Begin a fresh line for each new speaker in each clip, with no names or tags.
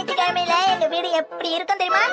ஞாயிற்றுக்கிழமையில எங்க வீடு எப்படி இருக்கும் தெரியுமா?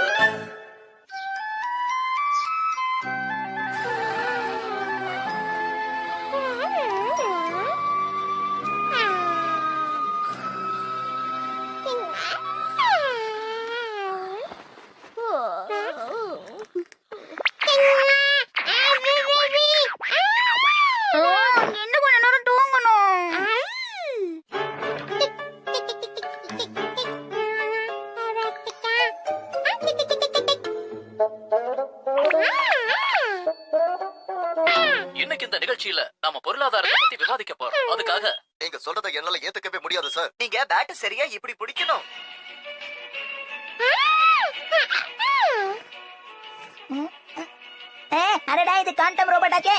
இன்னைக்கு இந்த நிகழ்ச்சியில நாம பொருளாதாரத்தை பத்தி விவாதிக்க போறோம். அதுக்காக
நீங்க சொல்றதை என்னால ஏத்துக்கவே முடியாது சார்.
நீங்க பேட் சரியா இப்படி பிடிக்கணும்.
அடடா, இது காண்டம் ரோபோட்டாச்சே.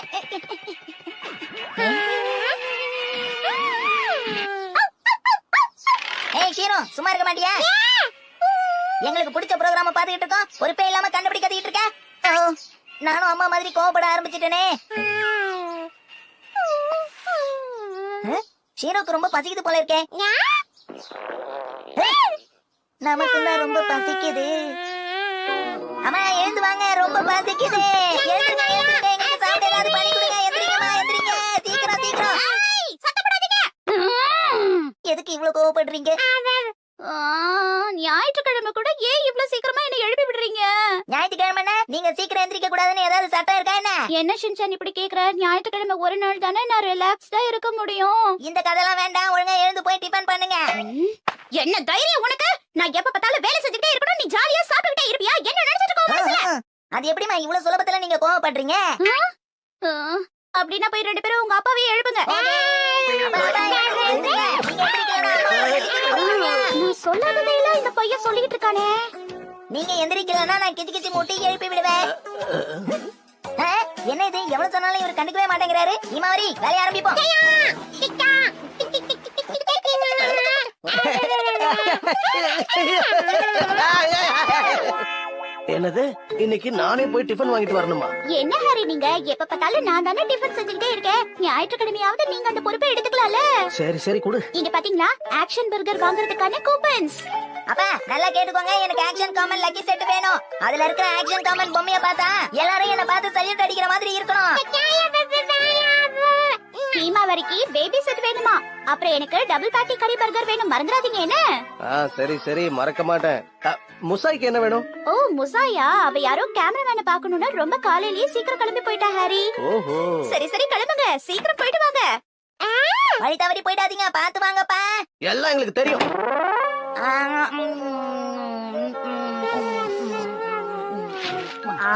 ஏய் ஷீனு, சும்மா இருக்க மாட்டியா? எங்களுக்கு பிடிச்ச ப்ரோகிராம பாத்துக்கிட்டு இருக்கோம், பொறுப்பே இல்லாம கண்டுபிடி கத்திக்கிட்டு இருக்க. நானும் அம்மா மாதிரி கோவப்பட ஆரம்பிச்சிட்டேனே. ஷீனுக்கு ரொம்ப பசிக்குது போல இருக்கே. நமக்கு தான் ரொம்ப பசிக்குது. அம்மா எழுந்து வாங்க, ரொம்ப பசிக்குது. எழுந்துங்க எழுந்துங்க, எங்களுக்கு சாப்பிட ஏதாவது பண்ணி கொடுங்க. எந்திரிங்கம்மா எந்திரிங்க, சீக்கிரம் சீக்கிரம். எதுக்கு இவ்வளவு கோவப்படுறீங்க?
ஞாயிற்றுக்கிழமை கூட ஏன் இவ்வளவு சீக்கிரமா என்ன எழுப்பி விடுறீங்க?
ஞாயிற்றுக்கிழமை நீங்க சீக்கிரம் எந்திரிக்க கூடாதுன்னு ஏதாவது சட்டம் இருக்கா என்ன?
என்ன ஷின்சான் இப்படி கேக்குற? ஞாயிற்றுக்கிழமை ஒரு நாள் தானே நான் ரிலாக்ஸ்டா இருக்க முடியும்.
இந்த கதைலாம் வேண்டாம், ஒழுங்கா எழுந்து போய் டிபன் பண்ணுங்க.
என்ன தைரியம் உனக்கு? நான் எப்ப பார்த்தாலும் வேலை செஞ்சுட்டே இருக்கணும், நீ ஜாலியா சாப்பிட்டுட்டே இருப்பியா? என்ன நினைச்சிட்டு இருக்க?
அது எப்படிமா இவ்வளவு சுலபத்துல நீங்க கோவப்படுறீங்க?
அப்படின்னா போய் 2 பேரும் உங்க அப்பாவையே எழுப்புங்க. நான் சொல்லாததையெல்லாம் இந்த பையன் சொல்லிட்டு இருக்கானே.
நீங்க எந்திரிக்கலன்னா நான் கிச்சு கிச்சு மூட்டி எழுப்பி விடுவேன். என்ன இது, எவ்வளவு சொன்னாலும் இவர் கண்டுக்கவே மாட்டேங்கிறாரு. இமாவரி, வேலைய ஆரம்பிப்போம்.
என்னது, இன்னைக்கு நானே போய் டிஃபன் வாங்கிட்டு வரணுமா?
என்ன ஹரி, நீங்க எப்ப பார்த்தாலும் நான் தானே டிஃபன் செஞ்சுட்டே இருக்கேன். ஞாயிற்றுக்கிழமையாவது நீங்க அந்த பொறுப்பை எடுத்துக்கலாம்ல.
சரி சரி கொடு.
இங்க பாத்தீங்களா, ஆக்ஷன் பர்கர் வாங்குறதுக்கான கூப்பன்ஸ்.
அப்பா நல்லா கேட்டுக்கோங்க, எனக்கு ஆக்ஷன் காமன் லக்கி செட் வேணும். அதுல இருக்கிற ஆக்ஷன் காமன் பொம்மைய பார்த்தா எல்லாரும் என்ன பார்த்து சல்யூட் அடிக்கிற மாதிரி இருக்கணும்.
ஹீமாவரிக்கு பேபி செட் வேணுமா? அப்புறம் எனக்கு டபுள் பேட்டி கறி பர்கர் வேணும், மறந்துடாதீங்க என்ன?
சரி சரி மறக்க மாட்டேன். முசாய்க்கு என்ன வேணும்?
ஓ முசாயா, அவ யாரோ கேமராமேனை பாக்கணும்னா ரொம்ப காலையிலேயே சீக்கிரம் கிளம்பி போயிட்டா ஹாரி.
ஓஹோ,
சரி சரி கிளம்புங்க, சீக்கிரம் போயிட்டு வாங்க.
வழி தவறி போயிடாதீங்க, பாத்து வாங்கப்பா.
எல்லாம் எங்களுக்கு தெரியும்.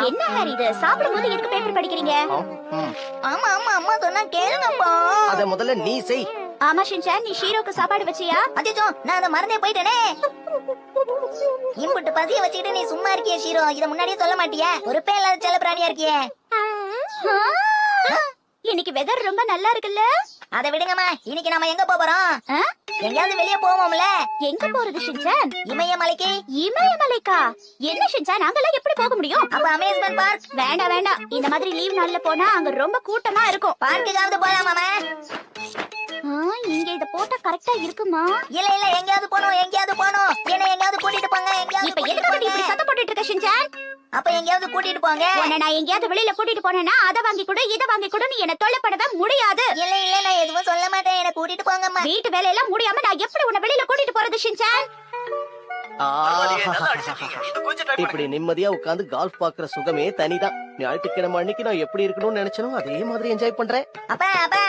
என்ன ஹாரி இது, சாப்பிடும்போது எதுக்கு பேப்பர் படிக்கிறீங்க?
ஆமா ஆமா, அம்மா சொன்னா கேளுங்கப்பா.
அத முதல்ல நீ செய்.
ஆமா ஷின்சான், நீ ஷீரோக்கு சாப்பாடு வச்சியா?
அச்சோ, நான் அத மறந்தே போயிட்டேனே. இம்புட்டு பசிய வச்சுக்கிட்டு நீ சும்மா இருக்கியே ஷீரோ, இத முன்னாடியே சொல்ல மாட்டியா? பொறுப்பே இல்லாத செல்ல பிராணியா இருக்கியே.
இன்னைக்கு வெதர் ரொம்ப நல்லா இருக்குல்ல?
அதை விடுங்கம்மா, இன்னைக்கு நாம எங்க போறோம்? எங்கயாவது வெளியே போவோம்ல.
எங்க போறது ஷின்சான்?
இமயமலைக்கு.
இமயமலைக்கா? என்ன ஷின்சான், அங்கெல்லாம் எப்படி போக முடியும்?
அப்ப அமேஸ்மெண்ட் பார்க்.
வேண்டாம் வேண்டாம், இந்த மாதிரி லீவ் நாள்ல போனா அங்க ரொம்ப கூட்டமா இருக்கும்.
பார்க்குக்காவது போலாமாமா?
இங்க இத போட்டா கரெக்டா இருக்குமா?
இல்ல இல்ல, எங்கயாவது போணும் எங்கயாவது போணும். என்ன எங்கயாவது கூட்டிட்டு போங்க, எங்கயாவது.
இப்ப எதுக்கு இப்படி சத்தம் போட்டுட்டு இருக்க ஷின்சான்?
அப்ப எங்கயாவது கூட்டிட்டு போங்க.
உன்னை நான் எங்கயாவது வெளியில கூட்டிட்டு போனேன்னா அதை வாங்கி கொடு இதை வாங்கி கொடு நீ என்ன தொல்லை பண்ணவே முடியாது.
இல்ல இல்ல, நான் எதுவும் சொல்ல மாட்டேன், என்ன கூட்டிட்டு போங்கம்மா.
வீட்டு வேலையெல்லாம் முடியாம நான் எப்படி உன்னை வெளியில கூட்டிட்டு போறது ஷின்சான்?
இப்படி நிம்மதியா உட்கார்ந்து கால்ஃப் பாக்குற சுகமே தனிதான். ஞாயிற்றுக்கிழமை அன்னைக்கு நான் எப்படி இருக்கணும்னு நினைச்சனோ அதே மாதிரி என்ஜாய் பண்றேன்.
அப்பா அப்பா,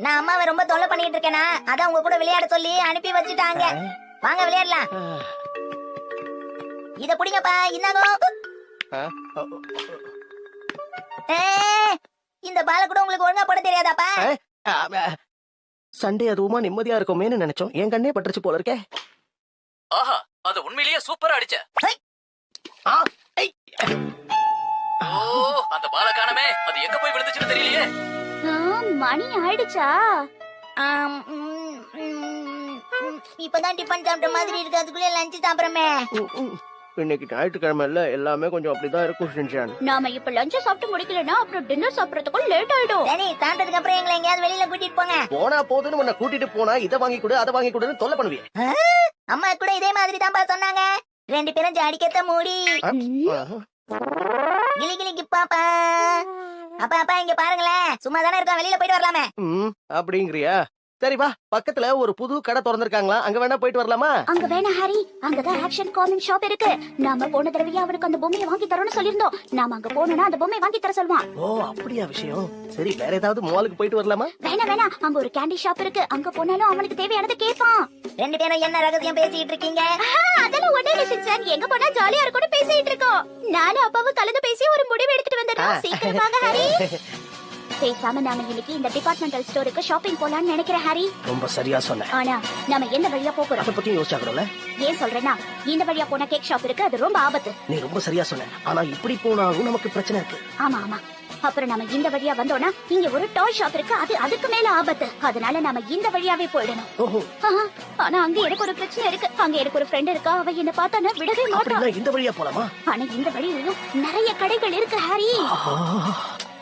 நான் அம்மாவை ரொம்ப தொல்லை பண்ணிட்டு இருக்கேனா, அதான் உங்க கூட விளையாட சொல்லி அனுப்பி வச்சுட்டாங்க. வாங்க விளையாடலாம். இத புடிங்கப்பா, இன்னாங்க. இந்த பால கூட உங்களுக்கு ஒழுங்கா போட தெரியாதாப்பா?
சண்டே அதுவுமா நிம்மதியா இருக்குமேன்னு நினைச்சோம், என் கண்ணே பட்டுருச்சு போல இருக்கே.
ஆஹா, அது உண்மையிலேயே சூப்பரா அடிச்ச. அந்த பால காணமே, அது எங்க போய் விழுந்துச்சுன்னு தெரியலையே.
மணி ஆயிடுச்சா?
இப்பதான் டிபன் சாப்பிட்ட மாதிரி இருக்கு, அதுக்குள்ள லஞ்ச் சாப்பிடுறமே.
இன்னைக்கு ஞாயிற்றுக்கிழமை இல்ல, எல்லாமே கொஞ்சம் அப்படிதான் இருக்கும் ஷின்சான்.
நாம இப்ப லஞ்ச் சாப்பிட்டு முடிக்கலனா அப்புறம் டின்னர் சாப்பிடறதுக்கு லேட் ஆயிடும்.
சரி, சாப்பிட்டதுக்கு அப்புறம் எங்களை எங்கேயாவது வெளியில கூட்டிட்டு போங்க.
போனா போதுன்னு உன்னை கூட்டிட்டு போனா இதை வாங்கி கொடு அதை வாங்கி கொடுன்னு தொல்லை பண்ணுவீங்க.
அம்மா கூட இதே மாதிரி தான்ப்பா சொன்னாங்க. 2 பேரும் ஜாடிக்கத்த மூடி கிளி கிளிக்கு பாப்பா. அப்பா அப்பா இங்க பாருங்களேன், சும்மா தானே இருக்கோம், வெளியில போயிட்டு வரலாமே.
அப்படிங்கிறியா? சரி வா, பக்கத்துல ஒரு புது கடை திறந்திருக்காங்களா, அங்க வேணா போயிட்டு வரலாமா?
அங்க வேணா ஹாரி, அங்கதான் ஆக்ஷன் கார்னர் ஷாப் இருக்கு. நாம போன தடவையே அவனுக்கு அந்த பொம்மையை வாங்கி தரோம்னு சொல்லிருந்தோம். நாம அங்க போனோம்னா அந்த பொம்மையை வாங்கி தர சொல்லுவான்.
ஓ அப்படியா விஷயம். சரி வேற ஏதாவது மாலுக்கு போயிட்டு வரலாமா?
வேணா அங்க ஒரு கேண்டி ஷாப் இருக்கு. அங்க போனாலும் அவனுக்கு தேவையானதை கேட்பான்.
2 பேரும் என்ன ரகசியம் பேசிட்டு இருக்கீங்க?
அதெல்லாம் ஒண்ணே இல்ல சின்சான், எங்க போனா ஜாலியா இருக்கும்னு பேசிட்டு இருக்கோம். நானும் அப்பாவும் கலந்து பேசி ஒரு முடிவு எடுத்துட்டு வந்துடுறோம். சீக்கிரம் வாங்க ஹாரி. பேசாம நாம இன்னைக்கு இந்த டிபார்ட்மெண்டல் ஸ்டோருக்கு ஷாப்பிங் போலாம்னு நினைக்கிறேன் ஹாரி.
ரொம்ப சரியா சொன்ன.
ஆனா நாம எந்த வழியா போறோம்
அத பத்தி யோசிச்சாகறோம்ல.
ஏன் சொல்றேன்னா, இந்த வழியா போனா கேக் ஷாப் இருக்கு, அது ரொம்ப ஆபத்து.
நீ ரொம்ப சரியா சொன்ன. ஆனா இப்படி போனாலும் நமக்கு பிரச்சனை இருக்கு.
ஆமா. அப்புறம் நாம இந்த வழியா வந்தோம்னா இங்க ஒரு டாய் ஷாப் இருக்கு, அது அதுக்கு மேல ஆபத்து. அதனால நாம இந்த வழியாவே போயிடணும்.
ஓஹோ.
ஆனா அங்க எனக்கு ஒரு பிரச்சனை இருக்கு. அங்க எனக்கு ஒரு ஃப்ரெண்ட் இருக்கா, அவ என்ன பார்த்தானா விடவே மாட்டா.
அப்படினா இந்த வழியா போலாமா?
ஆனா இந்த வழியிலும் நிறைய கடைகள் இருக்கு ஹாரி.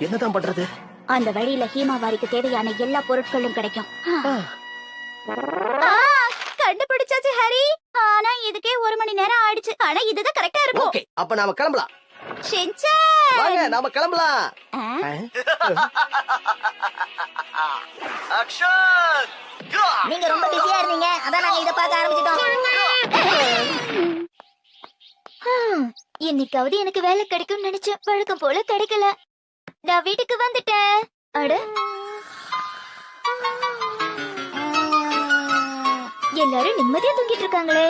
என்னதான் பண்றது?
அந்த வழியில ஹீமாவாரிக்கு தேவையான எல்லா பொருட்களும் கிடைக்கும். கண்டுபிடிச்சாச்சு ஹாரி. ஆனா இதுக்கே 1 மணி நேரம் ஆயிடுச்சு. ஆனா இதுதான் கரெக்டா இருக்கும்.
ஓகே, அப்ப நாம கிளம்பலாம்.
ஷின்சான்
வாங்க நாம கிளம்பலாம்.
ஆக்ஷன்!
நீங்க ரொம்ப பிஸியா இருந்தீங்க, அதான் நாங்க இத பார்க்க ஆரம்பிச்சிட்டோம்.
இன்னைக்காவது எனக்கு வேலை கிடைக்கும்னு நினைச்சேன், வழக்கம் போல கிடைக்கல. நான் வீட்டுக்கு வந்துட்டேன். அட, எல்லாரும் நிம்மதியா தூங்கிட்டு இருக்காங்களே.